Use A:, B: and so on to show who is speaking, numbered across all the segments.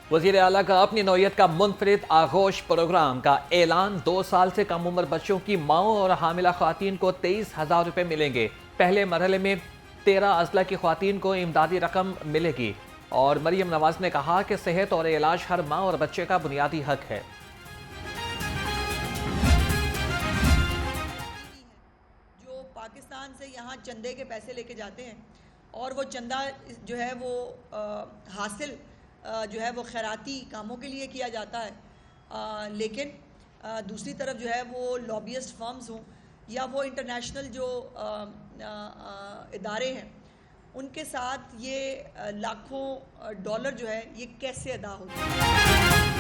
A: वज़ीर आला का अपनी नौयत का मुनफरिद आगोश प्रोग्राम का ऐलान। 2 साल से कम उम्र बच्चों की माओं और हामिला ख्वातीन को 23,000 रुपये मिलेंगे। पहले मरहले में 13 अजला की ख्वातीन को इमदादी रकम मिलेगी। और मरियम नवाज ने कहा कि सेहत और इलाज हर माँ और बच्चे का बुनियादी हक है।
B: जो पाकिस्तान से यहाँ चंदे के पैसे लेके जाते हैं और वो चंदा जो है वो हासिल जो है वो खैराती कामों के लिए किया जाता है, लेकिन दूसरी तरफ जो है वो लॉबियस्ट फर्म्स हों या वो इंटरनेशनल जो इदारे हैं उनके साथ ये लाखों डॉलर जो है ये कैसे अदा होते हैं।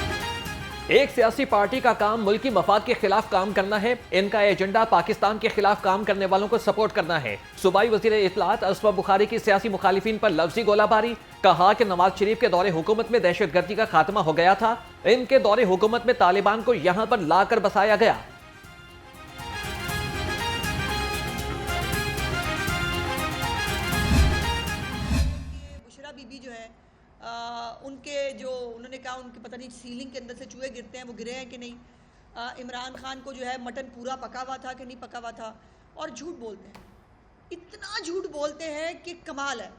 A: एक सियासी पार्टी का काम मुल्की मफाद के खिलाफ काम करना है। इनका एजेंडा पाकिस्तान के खिलाफ काम करने वालों को सपोर्ट करना है। सूबाई वजीर इत्तलात असमा बुखारी की सियासी मुखालिफिन पर लफ्जी गोलाबारी। कहा कि नवाज शरीफ के दौरे हुकूमत में दहशतगर्दी का खात्मा हो गया था। इनके दौरे हुकूमत में तालिबान को यहां पर लाकर बसाया गया।
B: बुशरा बीबी जो है उनके जो उन्होंने कहा उनके पता नहीं सीलिंग के अंदर से चूहे गिरते हैं, वो गिरे हैं कि नहीं। इमरान खान को जो है मटन पूरा पका हुआ था कि नहीं पका हुआ था। और झूठ बोलते हैं, इतना झूठ बोलते हैं कि कमाल है।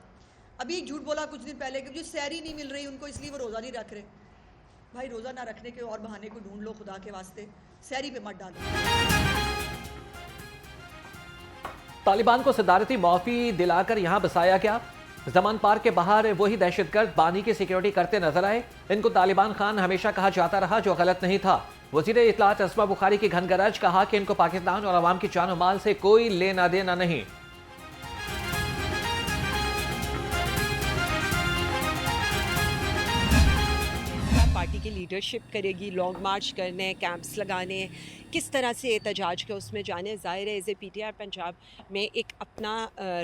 B: अभी एक झूठ बोला कुछ दिन पहले कि जो सैरी नहीं मिल रही उनको इसलिए वो रोज़ा नहीं रख रहे। भाई रोज़ा ना रखने के और बहाने को ढूंढ लो, खुदा के वास्ते सैरी पे मत डालो।
A: तालिबान को सदारती माफी दिलाकर यहां बसाया गया। जमान पार्क के बाहर वही दहशतगर्द बानी की सिक्योरिटी करते नजर आए। इनको तालिबान खान हमेशा कहा जाता रहा, जो गलत नहीं था। वजीर इत्तलात असमा बुखारी की घनगरज। कहा कि इनको पाकिस्तान और अवाम की जान और माल से कोई लेना देना नहीं।
C: पार्टी की लीडरशिप करेगी, लॉन्ग मार्च करने, कैंप्स लगाने, किस तरह से एहतजाज के उसमें जाने। ज़ाहिर है एज ए PTI पंजाब में एक अपना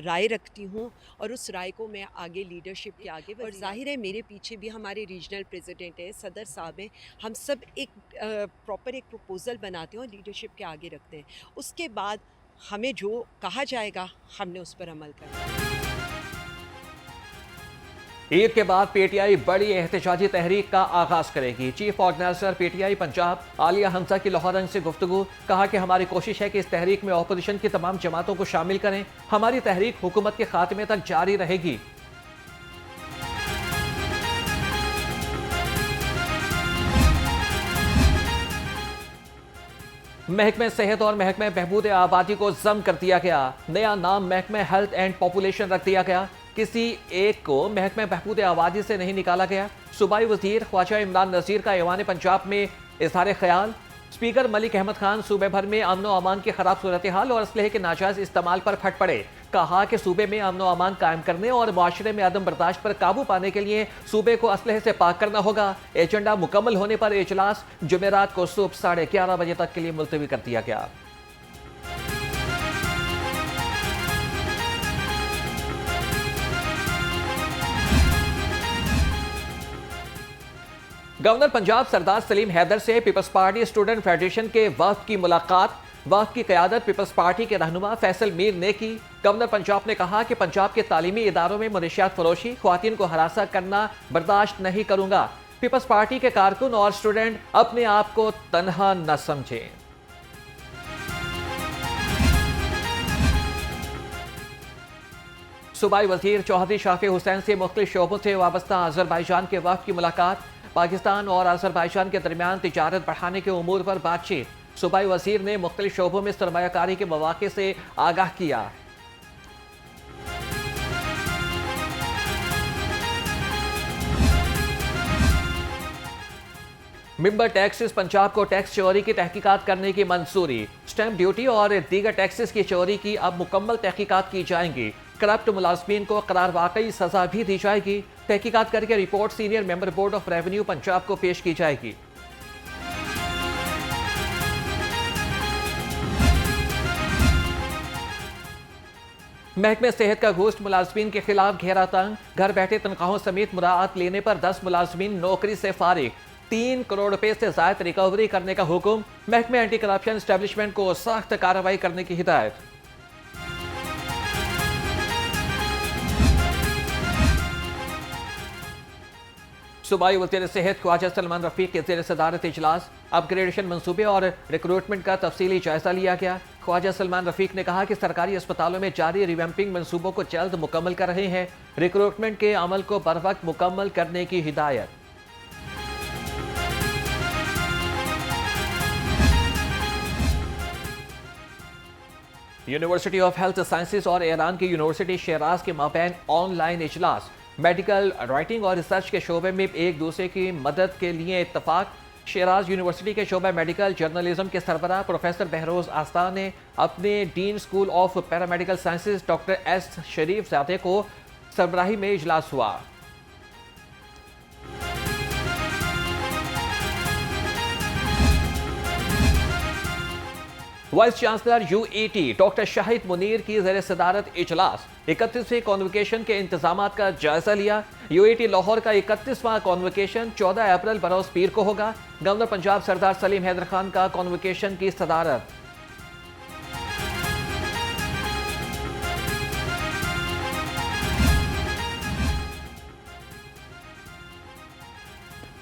C: राय रखती हूँ और उस राय को मैं आगे लीडरशिप के आगे, और ज़ाहिर है मेरे पीछे भी हमारे रीजनल प्रेसिडेंट हैं, सदर साहब हैं। हम सब एक प्रॉपर एक प्रपोज़ल बनाते हैं और लीडरशिप के आगे रखते हैं। उसके बाद हमें जो कहा जाएगा हमने उस पर अमल करना है।
A: ईद के बाद PTI बड़ी एहतजाजी तहरीक का आगाज करेगी। Chief organiser PTI Punjab Alia Hamza की लाहौर से गुफ्तगू। कहा कि हमारी कोशिश है कि इस तहरीक में अपोजिशन की तमाम जमातों को शामिल करें। हमारी तहरीक हुकूमत के खात्मे तक जारी रहेगी। महकमे सेहत और महकमे बहबूद आबादी को जम कर दिया गया। नया नाम महकमे हेल्थ एंड पॉपुलेशन रख दिया गया। किसी एक को महकमे बहबूद आबादी से नहीं निकाला गया। सूबाई वजीर ख्वाजा इमरान नज़ीर का ऐवान पंजाब में इज़हार ख्याल। स्पीकर मलिक अहमद खान सूबे भर में अमन व अमान की खराब सूरत हाल और असलहे के नाजायज इस्तेमाल पर फट पड़े। कहा कि सूबे में अमन व अमान कायम करने और माशरे में अदम बर्दाश्त पर काबू पाने के लिए सूबे को असलहे से पाक करना होगा। एजेंडा मुकम्मल होने पर इजलास जुमेरात को सुबह 11:30 बजे तक के लिए मुलतवी कर दिया गया। गवर्नर पंजाब सरदार सलीम हैदर से पीपल्स पार्टी स्टूडेंट फेडरेशन के वफ्द की मुलाकात। वफ्द की क़यादत पीपल्स पार्टी के रहनुमा फैसल मीर ने की। गवर्नर पंजाब ने कहा कि पंजाब के तालीमी इदारों में मनशियात फरोशी, ख्वातीन को हरासा करना बर्दाश्त नहीं करूंगा। पीपल्स पार्टी के कारकुन और स्टूडेंट अपने आप को तनहा न समझें। सूबाई वजीर चौधरी शाफी हुसैन से मुख्तलिफ शोबों से वाबस्ता अजरबैजान के वफ्द की मुलाकात। पाकिस्तान और अजरबैजान के दरमियान तिजारत बढ़ाने के उमूर पर बातचीत। सूबाई वजीर ने मुख्तलिफ शोबों में सरमायाकारी के मौके से आगाह किया। मिंबर टैक्सेस पंजाब को टैक्स चोरी की तहकीकात करने की मंजूरी। स्टैंप ड्यूटी और दीगर टैक्सेस की चोरी की अब मुकम्मल तहकीकात की जाएंगी। करप्ट मुलाजमीन को करार वाकई सजा भी दी जाएगी। तहकीकात करके report senior member board of revenue Punjab को पेश की जाएगी। महकमे सेहत का घोस्ट मुलाजमीन के खिलाफ घेरा तंग। घर बैठे तनख्वाहों समेत मुराद लेने पर 10 मुलाजमीन नौकरी से फारिग। 3 करोड़ रुपए से ज्यादा रिकवरी करने का हुक्म। महकमे एंटी करप्शन एस्टेब्लिशमेंट को सख्त कार्रवाई करने की हिदायत। सूबाई वज़ीर सेहत ख्वाजा सलमान रफीक के ज़ेर सदारत इजलास अपग्रेडेशन मंसूबे और रिक्रूटमेंट का तफसीली जायजा लिया गया। ख्वाजा सलमान रफीक ने कहा कि सरकारी अस्पतालों में जारी रिवैम्पिंग मंसूबों को जल्द मुकम्मल कर रहे हैं। रिक्रूटमेंट के अमल को बर वक्त मुकम्मल करने की हिदायत। यूनिवर्सिटी ऑफ हेल्थ साइंसेज और ईरान की यूनिवर्सिटी शिराज के माबैन ऑनलाइन इजलास। मेडिकल राइटिंग और रिसर्च के शोबे में एक दूसरे की मदद के लिए इत्तफाक। शिराज यूनिवर्सिटी के शोबा मेडिकल जर्नलिज्म के सरबराह प्रोफेसर बहरोज आस्तान ने अपने dean school of paramedical sciences doctor S Sharifzada को सरबराही में इजलास हुआ। Vice chancellor UET doctor Shahid Munir की ज़ेर सदारत इजलास 31वीं कॉन्वोकेशन के इंतजाम का जायजा लिया। यूईटी लाहौर का 31वां कॉन्वोकेशन 14 अप्रैल बरोज पीर को होगा। गवर्नर पंजाब सरदार सलीम हैदर खान का कॉन्वोकेशन की सदारत।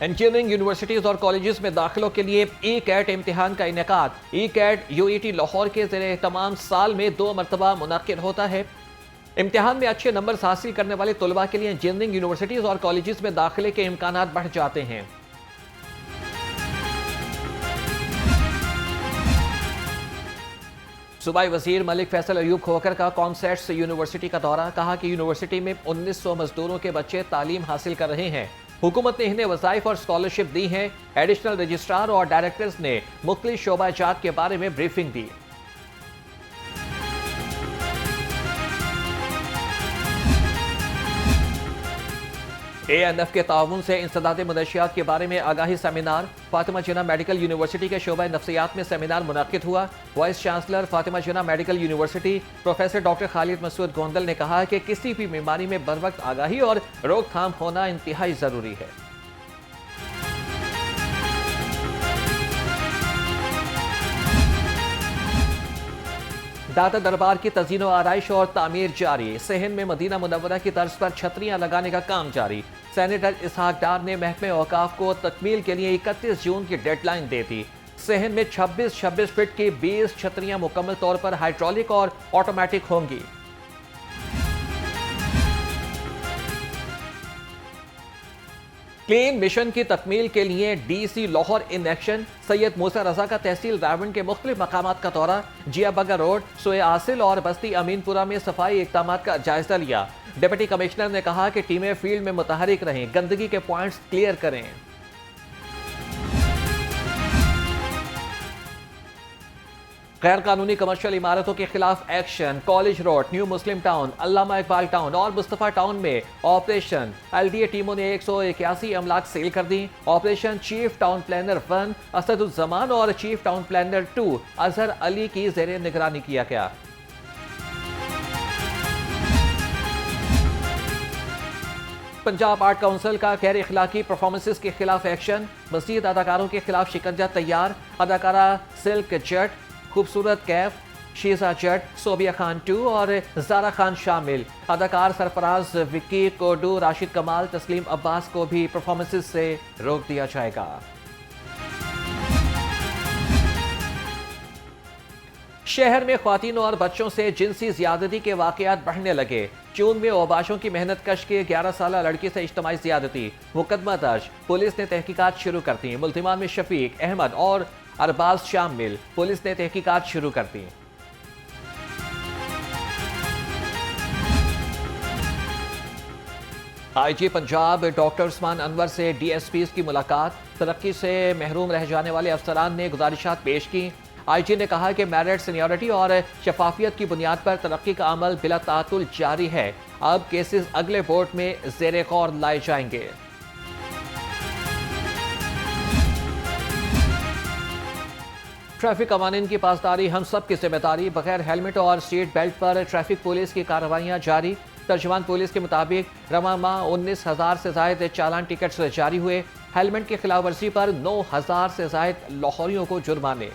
A: इंजीनियरिंग यूनिवर्सिटीज और कॉलेजेस में दाखिलों के लिए ई कैट इम्तिहान का इनेकाद। ई कैट यूईटी लाहौर के ज़ेरे तमाम साल में 2 मरतबा मुनाकिद होता है। इम्तिहान में अच्छे नंबर हासिल करने वाले तलबा के लिए इंजीनियरिंग यूनिवर्सिटीज और कॉलेजेस में दाखिले के इम्कान बढ़ जाते हैं। सूबाई वजीर मलिक फैसल अयूब खोकर का कॉन्सेट्स यूनिवर्सिटी का दौरा। कहा कि यूनिवर्सिटी में 1900 मजदूरों के बच्चे तालीम हासिल कर रहे हैं। हुकूमत ने इन्हें वज़ाइफ और स्कॉलरशिप दी है। एडिशनल रजिस्ट्रार और डायरेक्टर्स ने मुख्तलिफ शोबाजात के बारे में ब्रीफिंग दी। ANF के ताउन से इंसदाद मनशियात के बारे में आगाही seminar. Fatima Jinnah medical university के शोबा नफ्सियात में सेमिनार मुनाकिद हुआ। Vice chancellor Fatima Jinnah medical university professor doctor Khalid Masood Gondal ने कहा कि किसी भी बीमारी में बर वक्त आगाही और रोकथाम होना इंतहाई जरूरी है। दाता दरबार की तज़ीनो आराइश और तामीर जारी। सहन में मदीना मुनव्वरा की तर्ज पर छतरियां लगाने का काम जारी। सेनेटर इसहाक डार ने महकमे औकाफ को तकमील के लिए 31 जून की डेडलाइन दे दी। सहन में 26 फीट की 20 छतरियां मुकम्मल तौर पर हाइड्रोलिक और ऑटोमेटिक होंगी। क्लीन मिशन की तकमील के लिए DC Lahore in action. Syed Musa Raza का तहसील रावण के मुख्तलिफ मकामात का दौरा। जिया बगा रोड, सोए आसिल और बस्ती अमीनपुरा में सफाई इक़दाम का जायजा लिया। डिप्टी कमिश्नर ने कहा कि टीमें फील्ड में मुतहरिक रहें, गंदगी के पॉइंट्स क्लियर करें। गैर कानूनी कमर्शियल इमारतों के खिलाफ action. College road, new Muslim town, Allama Iqbal town और मुस्तफ़ा टाउन में ऑपरेशन। LDA टीमों ने 181 अमलाक सील कर दी। Operation chief town planner 1 Asaduzzaman और chief town planner 2 Azhar Ali की ज़ेरे निगरानी किया गया। पंजाब आर्ट काउंसिल का गैर इखलाकी परफॉर्मेंसेस के खिलाफ एक्शन। मज़ीद अदाकारों के खिलाफ शिकंजा तैयार। अदाकारा सिल्क जट, खूबसूरत कैफ, शीजा जट, सोबिया खान 2 और जारा खान शामिल। अदाकार सरफराज, विक्की कोडू, राशिद कमाल, तस्लीम अब्बास को भी परफॉर्मेंसेस से रोक दिया जाएगा। शहर में ख्वातीन और बच्चों से जिनसी ज्यादती के वाकयात बढ़ने लगे। जून में ओबाशों की मेहनत कश के 11 साल लड़की से इज्तिमाई ज्यादती। मुकदमा दर्ज। पुलिस ने तहकीकात शुरू कर दी। मुल्जिमान में शफीक, अहमद और अरबाज शामिल। पुलिस ने तहकीकात शुरू कर दी। IG पंजाब डॉक्टर उस्मान अनवर से DSPs की मुलाकात। तरक्की से महरूम रह जाने वाले अफसरान ने गुजारिशात पेश की। IG ने कहा कि मेरिट, सीनियरिटी और शफाफियत की बुनियाद पर तरक्की का अमल बिला तातुल जारी है। अब केसेस अगले बोर्ड में ज़ेरे गौर लाए जाएंगे। ट्रैफिक कवानीन की पासदारी हम सब की जिम्मेदारी। बगैर हेलमेट और सीट बेल्ट पर ट्रैफिक पुलिस की कार्रवाइयां जारी। तर्जुमान पुलिस के मुताबिक रवा माह 19,000 से जायद चालान टिकट्स जारी हुए। हेलमेट की खिलाफ वर्जी पर 9,000 से जायद लाहौरियों को जुर्माने।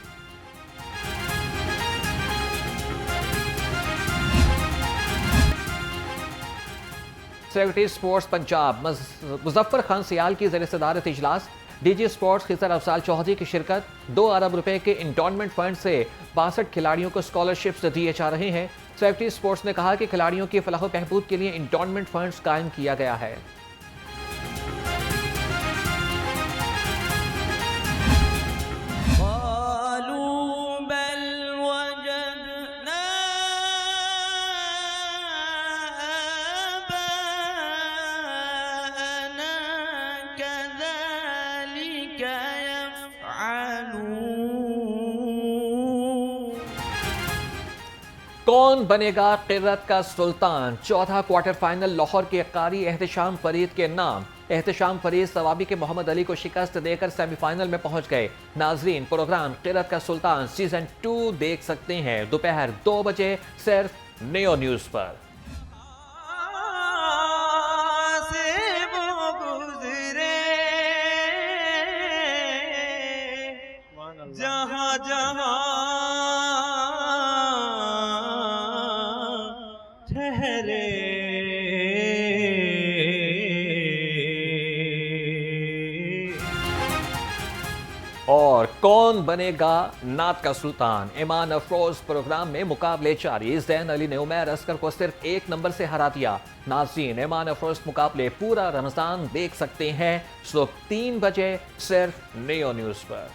A: सेक्रेटरी स्पोर्ट्स पंजाब मुजफ्फर खान सियाल की ज़ेर सदारत इजलास। डीजी स्पोर्ट्स खिजर अफजाल चौधरी की शिरकत। 2 अरब रुपए के इंडोनमेंट फंड से 62 खिलाड़ियों को स्कॉलरशिप्स दिए जा रहे हैं। सेक्रेटरी स्पोर्ट्स ने कहा कि खिलाड़ियों की फलाह बहबूद के लिए इंडोनमेंट फंड कायम किया गया है। कौन बनेगा क़िर्रत का सुल्तान? चौथा क्वार्टर फाइनल लाहौर के कारी एहतशाम फरीद के नाम। एहतशाम फरीद सवाबी के मोहम्मद अली को शिकस्त देकर सेमीफाइनल में पहुंच गए। नाजरीन, प्रोग्राम क़िर्रत का सुल्तान सीजन 2 देख सकते हैं दोपहर 2 बजे सिर्फ नियो न्यूज़ पर।
D: जहाँ जहाँ ठहरे
A: और कौन बनेगा नात का सुल्तान? ईमान अफरोज प्रोग्राम में मुकाबले जारी। ज़ैन अली ने उमैर असगर को सिर्फ 1 नंबर से हरा दिया। नाज़रीन, ईमान अफरोज मुकाबले पूरा रमजान देख सकते हैं सुबह 3 बजे सिर्फ नियो न्यूज़ पर।